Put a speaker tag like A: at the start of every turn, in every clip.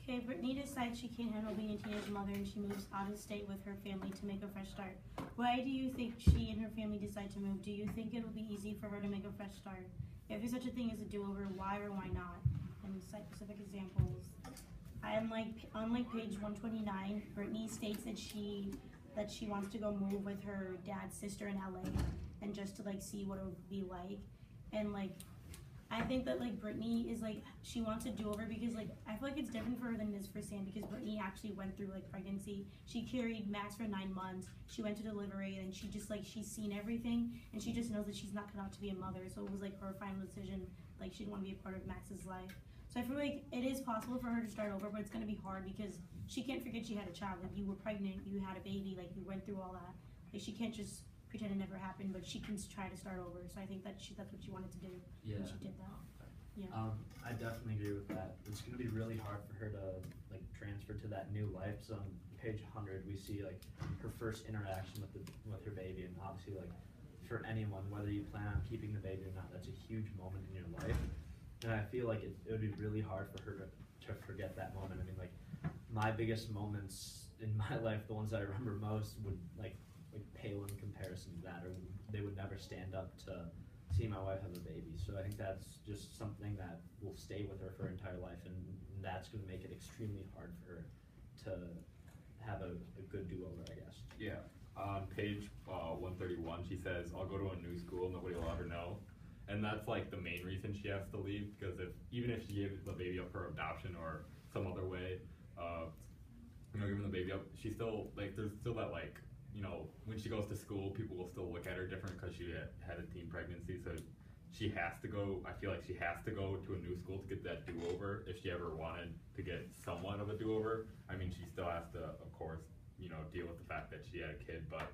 A: Okay, Brittany decides she can't handle being a teenage mother and she moves out of state with her family to make a fresh start. Why do you think she and her family decide to move? Do you think it'll be easy for her to make a fresh start? If there's such a thing as a do-over, why or why not? And cite specific examples. On page 129, Brittany states that she wants to go move with her dad's sister in LA and just to like see what it would be like. And like I think that like Brittany is like she wants a do-over because like I feel like it's different for her than it is for Sam because Brittany actually went through like pregnancy. She carried Max for 9 months. She went to delivery and she just like she's seen everything and she just knows that she's not cut out to be a mother. So it was like her final decision. Like she didn't want to be a part of Max's life. So I feel like it is possible for her to start over, but it's gonna be hard because she can't forget she had a child. Like you were pregnant, you had a baby, like you went through all that. Like she can't just pretend it never happened, but she can try to start over. So I think that that's what she wanted to do.
B: Yeah.
A: And she did that. Yeah.
B: I definitely agree with that. It's going to be really hard for her to like transfer to that new life. So on page 100, we see like her first interaction with her baby, and obviously like for anyone, whether you plan on keeping the baby or not, that's a huge moment in your life. And I feel like it would be really hard for her to forget that moment. I mean, like my biggest moments in my life, the ones that I remember most, would like pale in comparison to that, or they would never stand up to see my wife have a baby. So I think that's just something that will stay with her for her entire life, and that's going to make it extremely hard for her to have a good do-over, I guess.
C: Yeah. On page 131, she says, "I'll go to a new school, nobody will ever know." And that's like the main reason she has to leave, because even if she gave the baby up for adoption or some other way, giving the baby up, she still like there's still that like. When she goes to school, people will still look at her different because she had a teen pregnancy. So she has to go. I feel like she has to go to a new school to get that do-over. If she ever wanted to get somewhat of a do-over, I mean, she still has to, of course, deal with the fact that she had a kid. But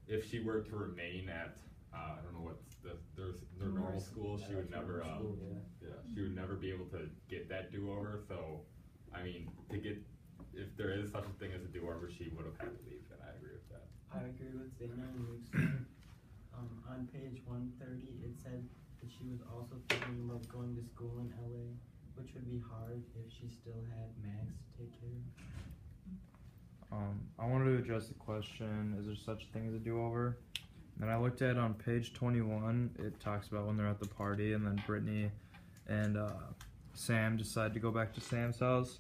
C: if she were to remain at, I don't know what's their normal school, she would never, she would never be able to get that do-over. So, I mean, if there is such a thing as a do-over, she would have had to leave, and I agree with that.
D: I agree with Zayna and Luke's. On page 130, it said that she was also thinking about going to school in LA, which would be hard if she still had Max to take care of.
E: I wanted to address the question, is there such a thing as a do-over? And I looked at on page 21, it talks about when they're at the party, and then Brittany and Sam decide to go back to Sam's house.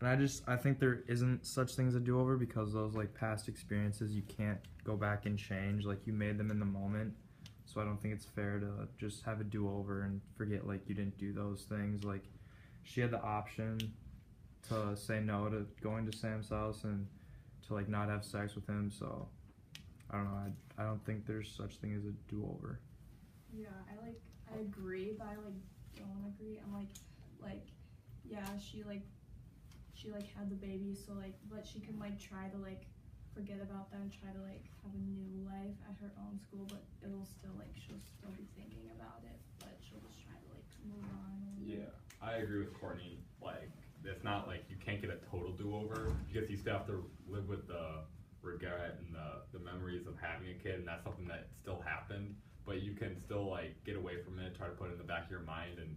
E: And I think there isn't such thing as a do-over because those like past experiences you can't go back and change. Like you made them in the moment, so I don't think it's fair to just have a do-over and forget like you didn't do those things. Like she had the option to say no to going to Sam's house and to like not have sex with him. So I don't know. I don't think there's such thing as a do-over.
F: Yeah, I agree, but I don't agree. I'm yeah, she had the baby, so but she can try to forget about that and try to have a new life at her own school, but it'll still she'll still be thinking about it, but she'll just try to move on.
C: Yeah, I agree with Courtney. It's not you can't get a total do-over because you still have to live with the regret and the memories of having a kid, and that's something that still happened, but you can still get away from it, try to put it in the back of your mind and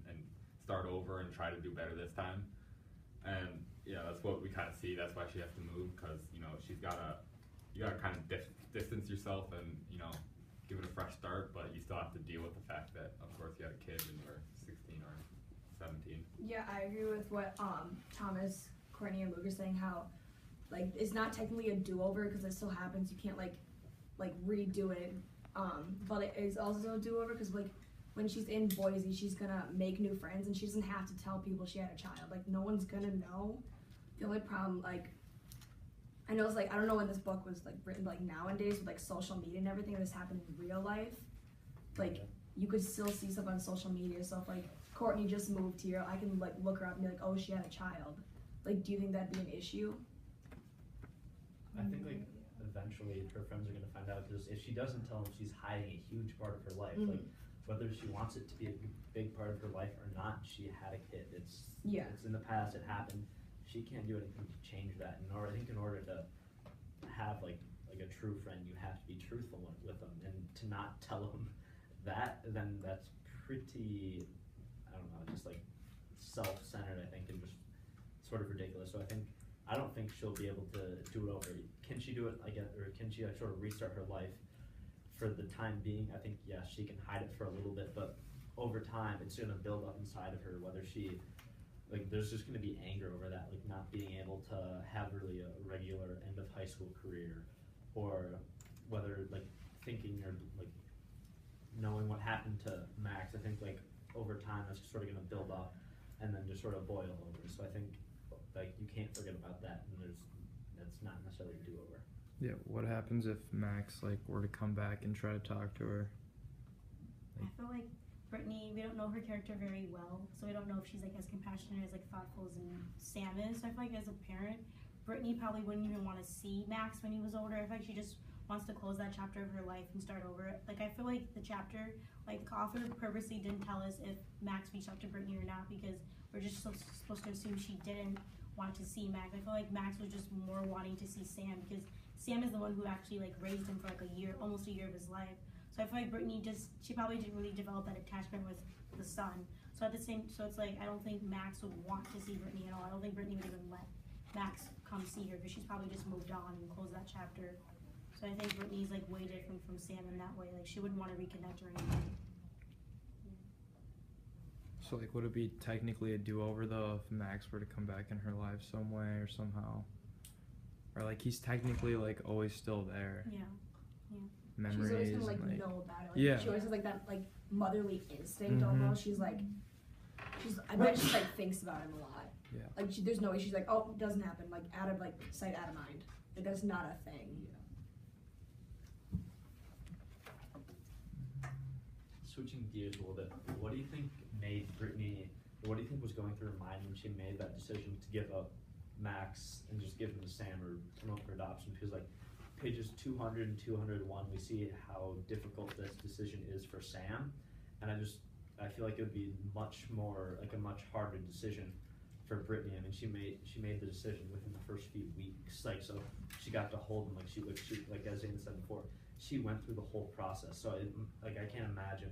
C: start over and try to do better this time. And yeah, that's what we kind of see. That's why she has to move, because you gotta kind of distance yourself and give it a fresh start, but you still have to deal with the fact that of course you had a kid when you were 16 or 17.
G: Yeah, I agree with what Thomas, Courtney, and Luke are saying. How it's not technically a do-over because it still happens. You can't redo it, but it is also a do-over because when she's in Boise, she's gonna make new friends and she doesn't have to tell people she had a child. No one's gonna know. The only problem, I know it's I don't know when this book was written, nowadays with social media and everything, this happened in real life. You could still see stuff on social media. So if Courtney just moved here, I can look her up and be oh, she had a child. Do you think that'd be an issue?
B: I think eventually her friends are gonna find out, because if she doesn't tell them, she's hiding a huge part of her life. Whether she wants it to be a big part of her life or not, she had a kid. It's in the past, it happened. She can't do anything to change that. I think in order to have a true friend, you have to be truthful with them, and to not tell them that, then that's pretty, I don't know, just self-centered, I think, and just sort of ridiculous. So I don't think she'll be able to do it over. Can she do it again, or can she sort of restart her life for the time being? I think yes, she can hide it for a little bit, but over time it's gonna build up inside of her. Whether she there's just gonna be anger over that, like not being able to have really a regular end of high school career, or whether like thinking or like knowing what happened to Max. I think like over time that's sort of gonna build up and then just sort of boil over. So I think like you can't forget about that, and that's not necessarily a do-over.
E: Yeah, what happens if Max like were to come back and try to talk to her?
A: I feel like Brittany, we don't know her character very well, so we don't know if she's like as compassionate, as like thoughtful as Sam is. So I feel like as a parent, Brittany probably wouldn't even want to see Max when he was older. I feel like she just wants to close that chapter of her life and start over. Like I feel like the chapter, like the author purposely didn't tell us if Max reached out to Brittany or not, because we're just supposed to assume she didn't want to see Max. I feel like Max was just more wanting to see Sam, because Sam is the one who actually like raised him for like a year, almost a year of his life. So I feel like Brittany she probably didn't really develop that attachment with the son. So it's like I don't think Max would want to see Brittany at all. I don't think Brittany would even let Max come see her, because she's probably just moved on and closed that chapter. So I think Brittany's like way different from Sam in that way. Like she wouldn't want to reconnect or anything.
E: So like, would it be technically a do-over though if Max were to come back in her life some way or somehow? Or like he's technically like always still there.
A: Yeah.
E: Memories.
G: She's always gonna like
E: and,
G: know about it. Like,
E: yeah.
G: She always has like that like motherly instinct
E: Mhm.
G: almost. I bet she like thinks about him a lot.
E: Yeah.
G: Like there's no way she's like, oh, it doesn't happen. Like out of like sight, out of mind. Like that's not a thing.
B: Switching gears a little bit, what do you think made Brittany, what do you think was going through her mind when she made that decision to give up Max and just give him to Sam or come up for adoption? Because like pages 200 and 201, we see how difficult this decision is for Sam, and I feel like it would be much more, like a much harder decision for Brittany. I mean, she made the decision within the first few weeks, like, so she got to hold him, like as Zane said before, she went through the whole process. So I can't imagine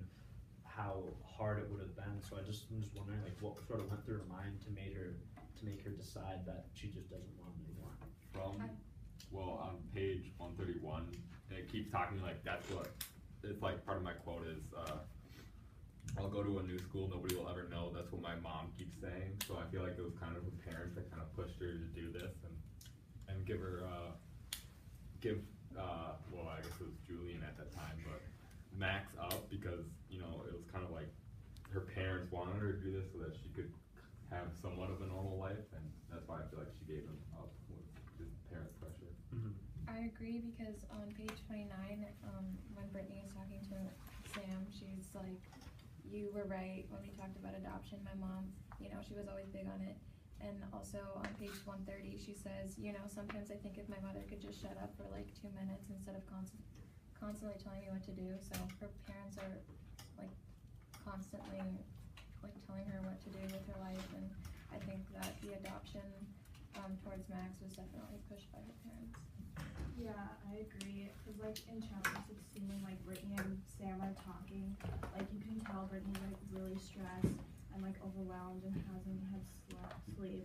B: how hard it would have been. So I'm just wondering like what sort of went through her mind to make her decide that she just doesn't want him anymore.
C: Well, on page 131, it keeps talking like that's what it's like. Part of my quote is, "I'll go to a new school, nobody will ever know." That's what my mom keeps saying. So I feel like it was kind of her parents that kind of pushed her to do this and give her well, I guess it was Julian at that time, but Max up, because it was kind of like her parents wanted her to do this so that she could have somewhat of a normal life, and that's why I feel like she gave him up with his parents' pressure.
B: Mm-hmm.
F: I agree, because on page 29, when Brittany is talking to Sam, she's like, you were right when we talked about adoption. My mom, she was always big on it. And also on page 130, she says, sometimes I think if my mother could just shut up for like 2 minutes instead of constantly telling me what to do. So her parents are like constantly like telling her what to do with her life, and I think that the adoption towards Max was definitely pushed by her parents.
H: Yeah, I agree. Cause like in chapter 16, when like Brittany and Sam are talking, like you can tell Brittany's like really stressed and like overwhelmed and hasn't had sleep.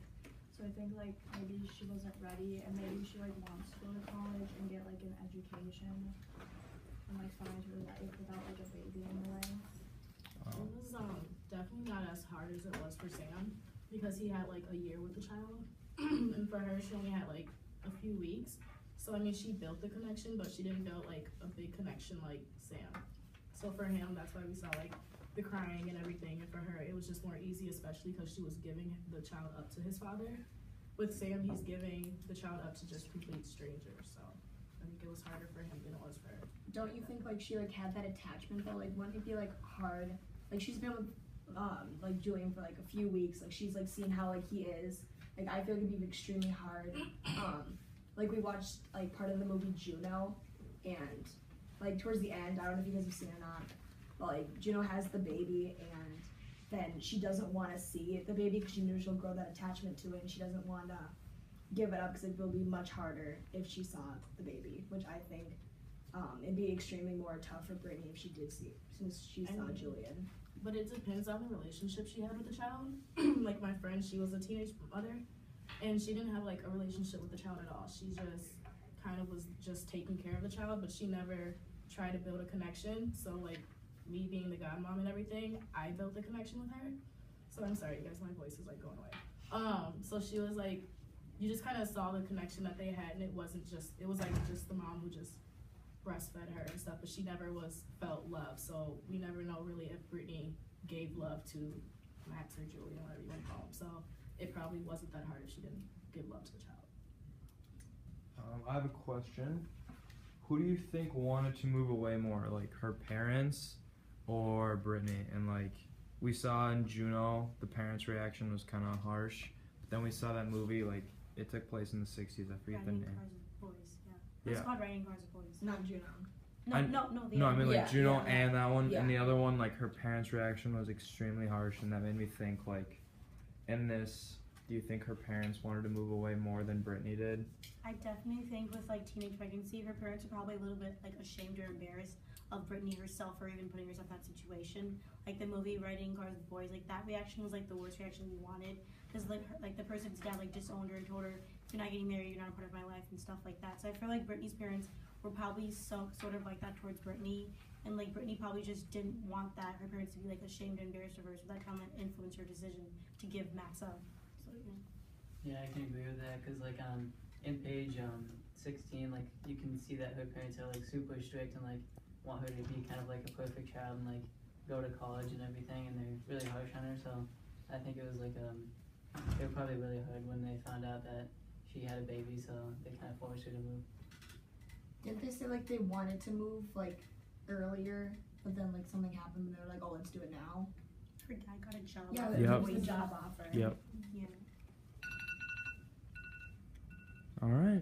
H: So I think like maybe she wasn't ready, and maybe she like wants to go to college and get like an education and like find her life without like a baby in the way.
I: It was definitely not as hard as it was for Sam, because he had like a year with the child, and for her she only had like a few weeks. So I mean, she built the connection, but she didn't build like a big connection like Sam. So for him, that's why we saw like the crying and everything, and for her it was just more easy, especially because she was giving the child up to his father. With Sam, he's giving the child up to just complete strangers, so I think it was harder for him than it was for her.
G: Don't you think like she like had that attachment though? Like wouldn't it be like hard? Like she's been with like Julian for like a few weeks. Like she's like seen how like he is. Like I feel like it'd be extremely hard. Like we watched like part of the movie Juno, and like towards the end, I don't know if you guys have seen it or not, but like Juno has the baby, and then she doesn't want to see the baby because she knows she'll grow that attachment to it, and she doesn't want to give it up because it will be much harder if she saw the baby, which I think it'd be extremely more tough for Brittany if she did see it, since she saw Julian.
I: But it depends on the relationship she had with the child. Like my friend, she was a teenage mother, and she didn't have like a relationship with the child at all. She just kind of was just taking care of the child, but she never tried to build a connection. So like me being the godmom and everything, I built a connection with her. So I'm sorry, you guys, my voice is like going away. So she was like, you just kind of saw the connection that they had, and it was like just the mom who just breastfed her and stuff, but she never felt love. So we never know really if Brittany gave love to Max or Julian, whatever you want to call him. So it probably wasn't that hard if she didn't give love to the child.
E: I have a question. Who do you think wanted to move away more, like her parents or Brittany? And like we saw in Juno, the parents' reaction was kind of harsh. But then we saw that movie, like it took place in the 60s. I forget the
A: Riding
E: name.
A: Cars with Boys, yeah. It's
E: Yeah.
A: called Riding Cars with Boys.
G: Not Juno.
A: No,
E: I-
A: no, the
E: No, I
A: other
E: mean
A: one.
E: like
G: Yeah,
E: Juno
G: yeah,
E: and that one,
G: yeah.
E: and the other one, like her parents' reaction was extremely harsh, and that made me think like, in this, do you think her parents wanted to move away more than Brittany did?
A: I definitely think with like teenage pregnancy, her parents are probably a little bit like ashamed or embarrassed of Brittany herself or even putting herself in that situation. Like the movie Riding Cars with Boys, like that reaction was like the worst reaction we wanted, because like the person's dad like disowned her and told her, if you're not getting married, you're not a part of my life and stuff like that. So I feel like Brittany's parents were probably sort of like that towards Brittany, and like Brittany probably just didn't want that her parents to be like ashamed or embarrassed of her, so that kind of influenced her decision to give Max up. So yeah.
D: Yeah, I can agree with that because like in page 16, like you can see that her parents are like super strict and like want her to be kind of like a perfect child and like go to college and everything, and they're really harsh on her. So I think it was like they were probably really hurt when they found out that she had a baby, so they kind of forced her to move.
G: Didn't they say like they wanted to move like earlier, but then like something happened and they were like, oh, let's do it now?
A: Her dad got a job.
G: Yeah,
A: offer.
E: Yep.
G: it was a job offer.
E: Yep.
A: Yeah.
E: All right.